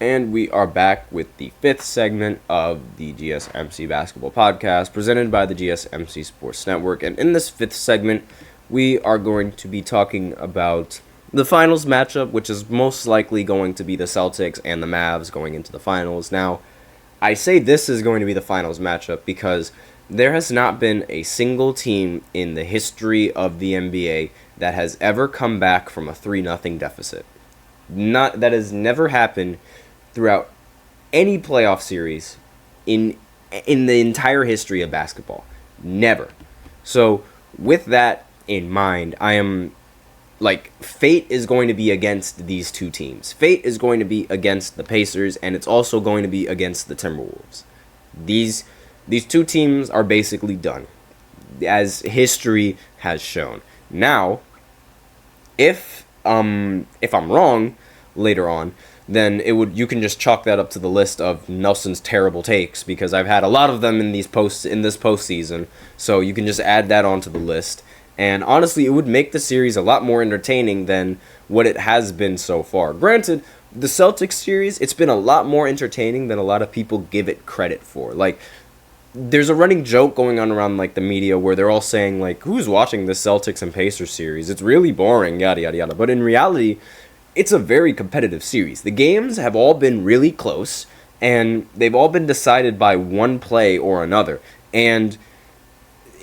And we are back with the fifth segment of the GSMC basketball podcast presented by the GSMC Sports Network. And in this fifth segment, we are going to be talking about the finals matchup, which is most likely going to be the Celtics and the Mavs going into the finals. Now, I say this is going to be the finals matchup because there has not been a single team in the history of the NBA that has ever come back from a 3-0 deficit. That has never happened throughout any playoff series in the entire history of basketball. Never. So, with that in mind, I am fate is going to be against these two teams. Fate is going to be against the Pacers, and it's also going to be against the Timberwolves. These two teams are basically done, as history has shown. Now, if I'm wrong later on, then you can just chalk that up to the list of Nelson's terrible takes, because I've had a lot of them in this postseason. So you can just add that onto the list. And honestly, it would make the series a lot more entertaining than what it has been so far. Granted, the Celtics series, it's been a lot more entertaining than a lot of people give it credit for. There's a running joke going on around the media where they're all saying who's watching the Celtics and Pacers series? It's really boring, yada yada yada. But in reality, it's a very competitive series. The games have all been really close, and they've all been decided by one play or another. And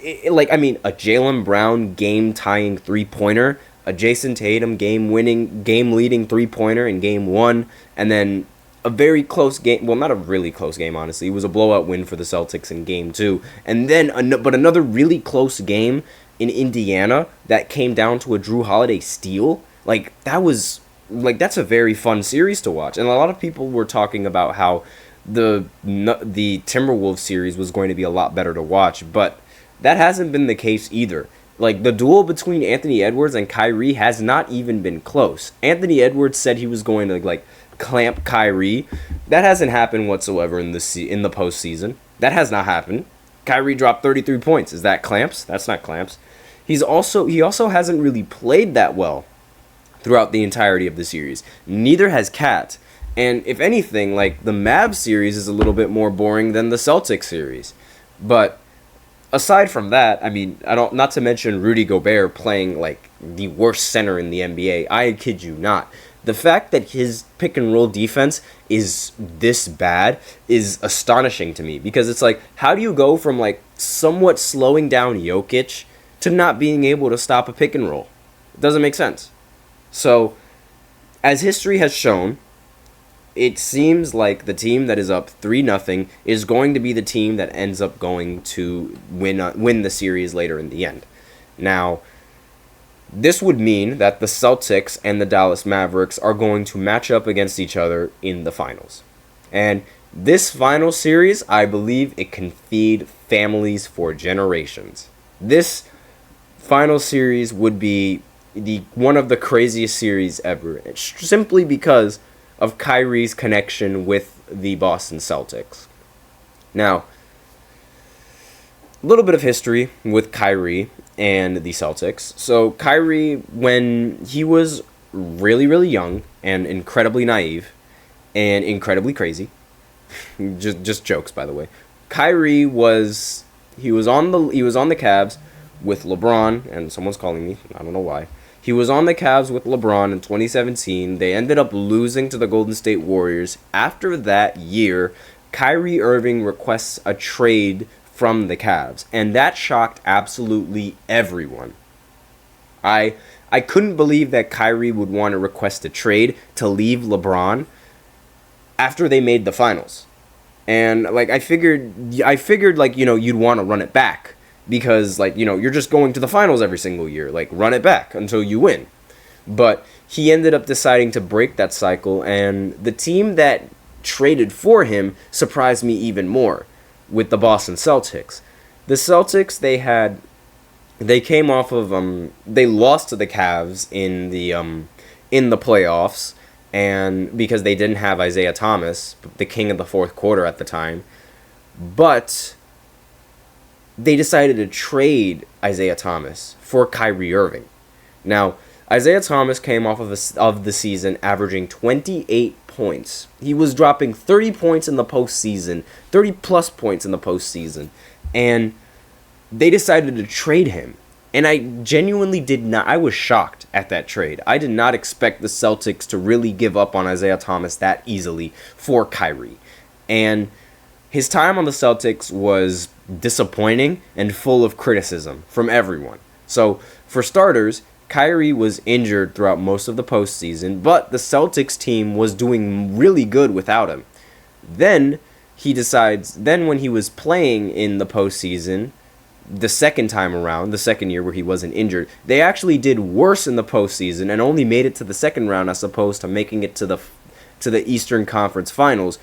a Jaylen Brown game-tying three-pointer, a Jason Tatum game-leading three-pointer in Game 1, and then a very close game, well, not a really close game, honestly. It was a blowout win for the Celtics in Game 2. And then, but another really close game in Indiana that came down to a Drew Holiday steal. That's a very fun series to watch. And a lot of people were talking about how the Timberwolves series was going to be a lot better to watch, but that hasn't been the case either. The duel between Anthony Edwards and Kyrie has not even been close. Anthony Edwards said he was going to clamp Kyrie. That hasn't happened whatsoever in the postseason. That has not happened. Kyrie dropped 33 points. Is that clamps? That's not clamps. He also hasn't really played that well throughout the entirety of the series. Neither has Cat. And if anything, the Mavs series is a little bit more boring than the Celtics series. But aside from that, not to mention Rudy Gobert playing the worst center in the NBA. I kid you not. The fact that his pick and roll defense is this bad is astonishing to me, because it's how do you go from somewhat slowing down Jokic to not being able to stop a pick and roll? It doesn't make sense. So, as history has shown, it seems like the team that is up 3-0 is going to be the team that ends up going to win the series later in the end. Now, this would mean that the Celtics and the Dallas Mavericks are going to match up against each other in the finals. And this final series, I believe it can feed families for generations. This final series would be one of the craziest series ever, simply because of Kyrie's connection with the Boston Celtics. Now, a little bit of history with Kyrie and the Celtics. So Kyrie, when he was really, really young and incredibly naive and incredibly crazy, just jokes, by the way. Kyrie was on the Cavs with LeBron, and someone's calling me. I don't know why. He was on the Cavs with LeBron in 2017. They ended up losing to the Golden State Warriors. After that year, Kyrie Irving requests a trade from the Cavs, and that shocked absolutely everyone. I couldn't believe that Kyrie would want to request a trade to leave LeBron after they made the finals. And I figured you'd want to run it back, because you're just going to the finals every single year. Run it back until you win. But he ended up deciding to break that cycle, and the team that traded for him surprised me even more, with the Boston Celtics. The Celtics, they came off of they lost to the Cavs in the playoffs, and because they didn't have Isaiah Thomas, the king of the fourth quarter at the time. But they decided to trade Isaiah Thomas for Kyrie Irving. Now, Isaiah Thomas came off of the season averaging 28 points. He was dropping 30 points in the postseason, 30 plus points in the postseason, and they decided to trade him. And I genuinely did not, I was shocked at that trade. I did not expect the Celtics to really give up on Isaiah Thomas that easily for Kyrie. And his time on the Celtics was disappointing and full of criticism from everyone. So, for starters, Kyrie was injured throughout most of the postseason, but the Celtics team was doing really good without him. Then when he was playing in the postseason, the second time around, the second year where he wasn't injured, they actually did worse in the postseason and only made it to the second round as opposed to making it to the Eastern Conference Finals.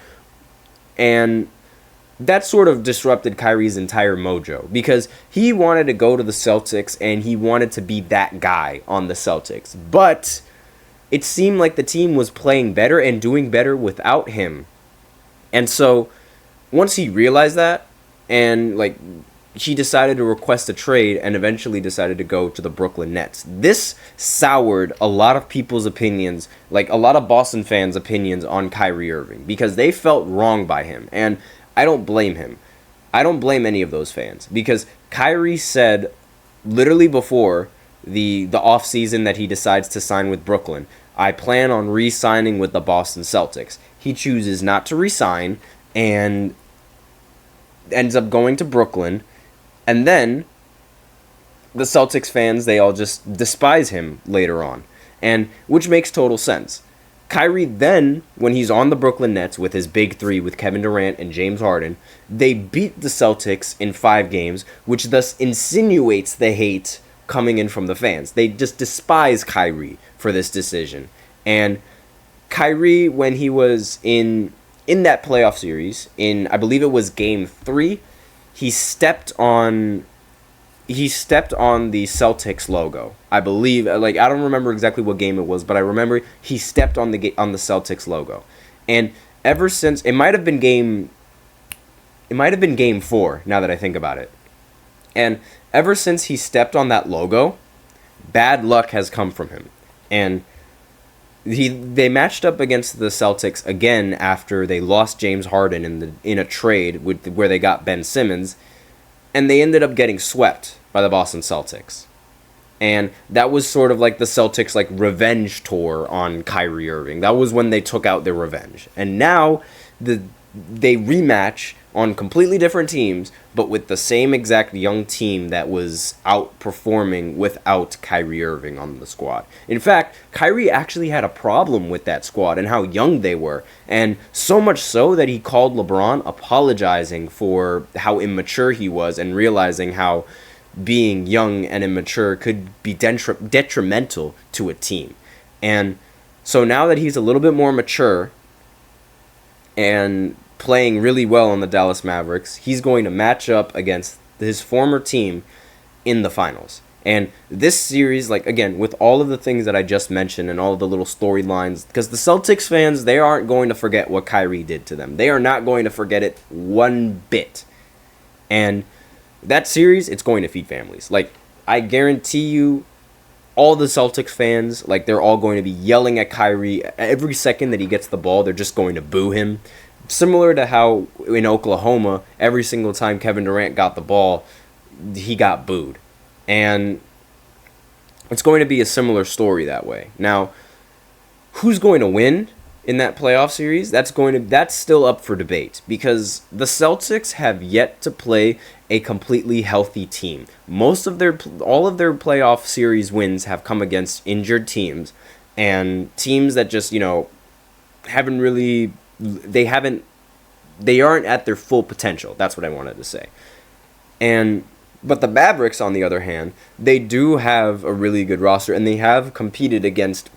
And that sort of disrupted Kyrie's entire mojo because he wanted to go to the Celtics and he wanted to be that guy on the Celtics. But it seemed like the team was playing better and doing better without him. And so once he realized that and he decided to request a trade and eventually decided to go to the Brooklyn Nets. This soured a lot of people's opinions, like a lot of Boston fans' opinions on Kyrie Irving because they felt wronged by him. And I don't blame him. I don't blame any of those fans because Kyrie said literally before the offseason that he decides to sign with Brooklyn, I plan on re-signing with the Boston Celtics. He chooses not to re-sign and ends up going to Brooklyn. And then the Celtics fans, they all just despise him later on, and which makes total sense. Kyrie then, when he's on the Brooklyn Nets with his big three with Kevin Durant and James Harden, they beat the Celtics in 5 games, which thus insinuates the hate coming in from the fans. They just despise Kyrie for this decision. And Kyrie, when he was in that playoff series, I believe it was Game 3, he stepped on the Celtics logo. I believe, I don't remember exactly what game it was, but I remember he stepped on the Celtics logo. And ever since, it might have been game 4 now that I think about it. And ever since he stepped on that logo, bad luck has come from him. And they matched up against the Celtics again after they lost James Harden in a trade where they got Ben Simmons, and they ended up getting swept by the Boston Celtics. And that was sort of like the Celtics revenge tour on Kyrie Irving. That was when they took out their revenge. And now they rematch on completely different teams, but with the same exact young team that was outperforming without Kyrie Irving on the squad. In fact, Kyrie actually had a problem with that squad and how young they were, and so much so that he called LeBron apologizing for how immature he was and realizing how being young and immature could be detrimental to a team. And so now that he's a little bit more mature and playing really well on the Dallas Mavericks, he's going to match up against his former team in the finals. And this series, again, with all of the things that I just mentioned and all of the little storylines, because the Celtics fans, they aren't going to forget what Kyrie did to them. They are not going to forget it one bit. And that series, it's going to feed families. I guarantee you, all the Celtics fans, they're all going to be yelling at Kyrie. Every second that he gets the ball, they're just going to boo him. Similar to how in Oklahoma, every single time Kevin Durant got the ball, he got booed. And it's going to be a similar story that way. Now, who's going to win in that playoff series? That's still up for debate because the Celtics have yet to play a completely healthy team. All of their playoff series wins have come against injured teams and teams that just, haven't really they aren't at their full potential. That's what I wanted to say. But the Mavericks, on the other hand, they do have a really good roster, and they have competed against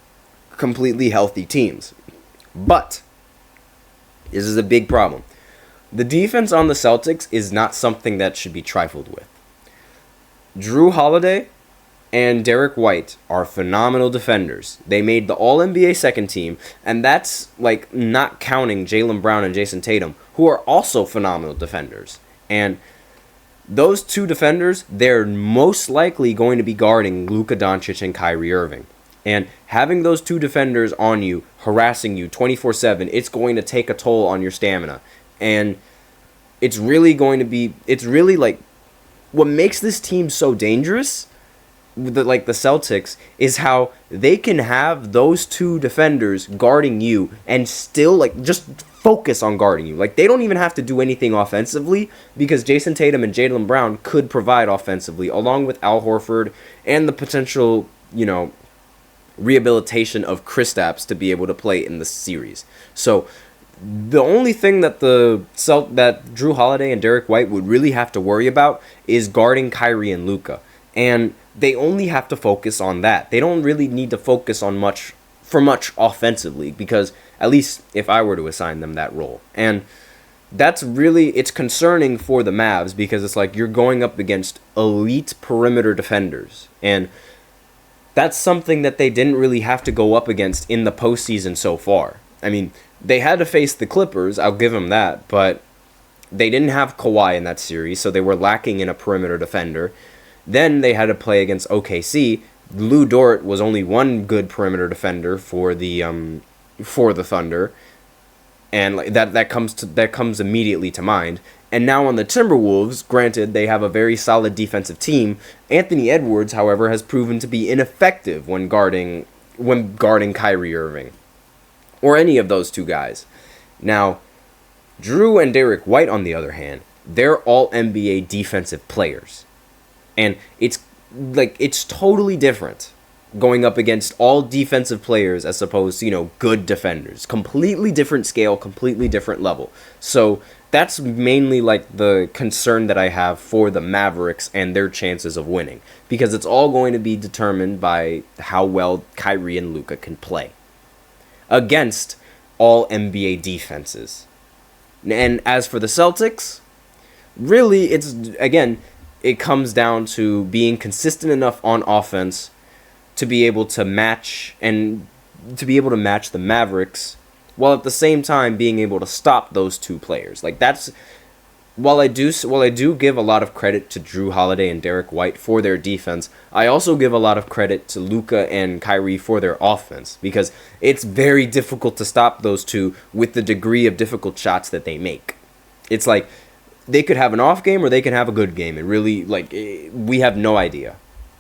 completely healthy teams. But this is a big problem. The defense on the Celtics is not something that should be trifled with. Drew Holiday and Derek White are phenomenal defenders. They made the All-NBA second team, and that's not counting Jaylen Brown and Jason Tatum, who are also phenomenal defenders. And those two defenders, they're most likely going to be guarding Luka Doncic and Kyrie Irving. And having those two defenders on you, harassing you 24/7, it's going to take a toll on your stamina. And it's really like what makes this team so dangerous, like the Celtics, is how they can have those two defenders guarding you and still like just focus on guarding you. Like they don't even have to do anything offensively because Jason Tatum and Jaylen Brown could provide offensively along with Al Horford and the potential, rehabilitation of Kristaps to be able to play in the series. So the only thing that that Drew Holiday and Derek White would really have to worry about is guarding Kyrie and Luka. And they only have to focus on that. They don't really need to focus on much offensively, because at least if I were to assign them that role. And it's concerning for the Mavs, because it's like you're going up against elite perimeter defenders. And that's something that they didn't really have to go up against in the postseason so far. I mean, they had to face the Clippers, I'll give them that, but they didn't have Kawhi in that series, so they were lacking in a perimeter defender. Then they had to play against OKC. Lou Dort was only one good perimeter defender for the Thunder, and that comes immediately to mind. And now on the Timberwolves, granted they have a very solid defensive team, Anthony Edwards, however, has proven to be ineffective when guarding Kyrie Irving or any of those two guys. Now, Drew and Derek White, on the other hand, they're all NBA defensive players. And it's totally different going up against all defensive players as opposed to, good defenders. Completely different scale, completely different level. So that's mainly like the concern that I have for the Mavericks and their chances of winning, because it's all going to be determined by how well Kyrie and Luka can play against all NBA defenses. And as for the Celtics, really it comes down to being consistent enough on offense to be able to match the Mavericks, while at the same time being able to stop those two players. Like while I do give a lot of credit to Drew Holiday and Derek White for their defense, I also give a lot of credit to Luka and Kyrie for their offense, because it's very difficult to stop those two with the degree of difficult shots that they make. It's like they could have an off game or they can have a good game. It really, we have no idea.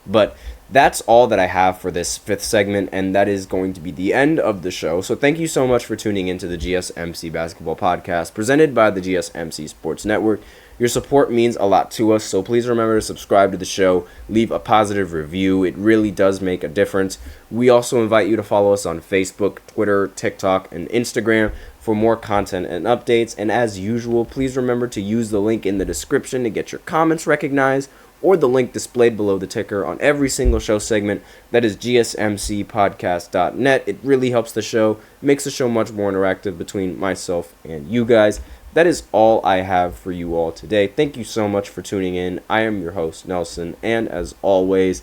But that's all that I have for this fifth segment, and that is going to be the end of the show. So thank you so much for tuning into the GSMC Basketball Podcast, presented by the GSMC Sports Network. Your support means a lot to us, so please remember to subscribe to the show, leave a positive review. It really does make a difference. We also invite you to follow us on Facebook, Twitter, TikTok, and Instagram for more content and updates. And as usual, please remember to use the link in the description to get your comments recognized, or the link displayed below the ticker on every single show segment. That is GSMCPodcast.net. It really helps the show, makes the show much more interactive between myself and you guys. That is all I have for you all today. Thank you so much for tuning in. I am your host, Nelson, and as always,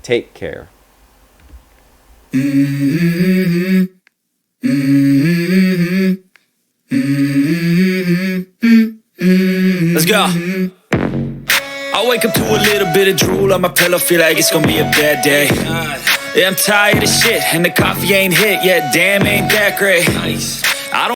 take care. Let's go. I wake up to a little bit of drool on my pillow, feel like it's gonna be a bad day. Yeah, I'm tired of shit, and the coffee ain't hit yet, damn, ain't that great. I don't